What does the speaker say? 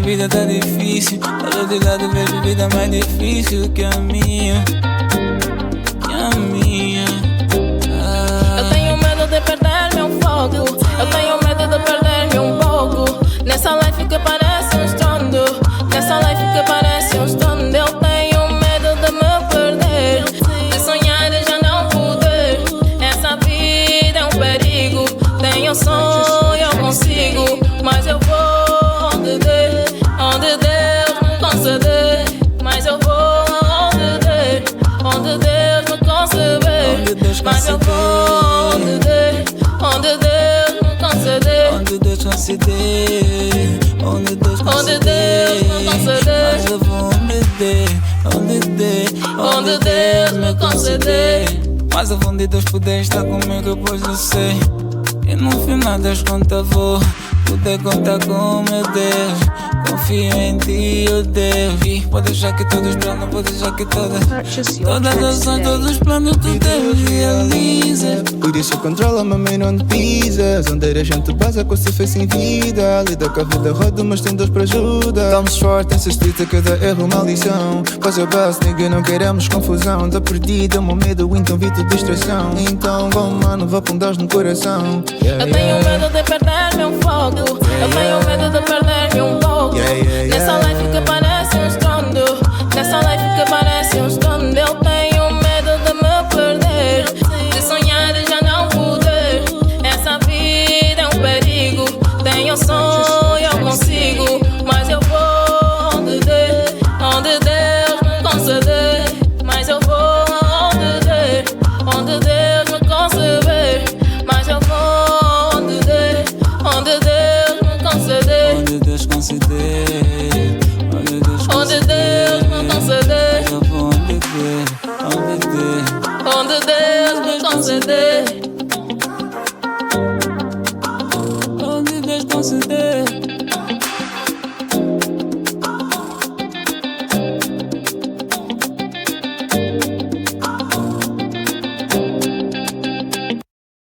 vida tá difícil. Olho de lado, vejo vida mais difícil que a minha. Que a minha. Eu tenho medo de perder meu foco. Eu tenho medo de perder-me um pouco. Nessa life que parece um estrondo. Nessa life que parece um estrondo. Eu tenho medo de me perder, de sonhar e já não poder. Essa vida é um perigo. Tenho sonho, eu consigo, mas eu vou onde Deus me conceder. Mas eu vou onde Deus me conceber. Mas eu vou onde Deus me conceder. Onde Deus conceder. Onde Deus me conceder. Mas eu vou onde Deus me conceder. Mas eu vou onde Deus puder estar comigo, pois eu sei. E no final das contas vou poder contar com meu Deus. Confio em ti, oh Deus. E pode deixar que todos os planos, pode deixar que todas as ações, todos os planos tu Deus realiza. Por isso controla-me, mãe, onde pisas. Onde a gente passa com se fez sem vida. Lida com a vida roda, mas tem Deus para ajuda. Estamos fortes, essa street a cada erro uma lição. Faz a base, nigga, não queremos confusão. Tá perdida, meu medo, então vi tua distração. Então, bom mano, vá com Deus no coração. Eu tenho medo de perder meu foco. Eu tenho medo de perder-me um pouco. Nessa life que parece um estrondo. Nessa life que parece um estrondo. Eu tenho medo de me perder, de sonhar e já não poder. Essa vida é um perigo. Tenho sonho, eu consigo, mas eu vou onde Deus me conceder. Mas eu vou onde Deus me conceber. Mas eu vou onde Deus me conceder. Onde Deus conceder. Onde Deus me conceder. Eu vou onde Deus Onde Deus me conceder.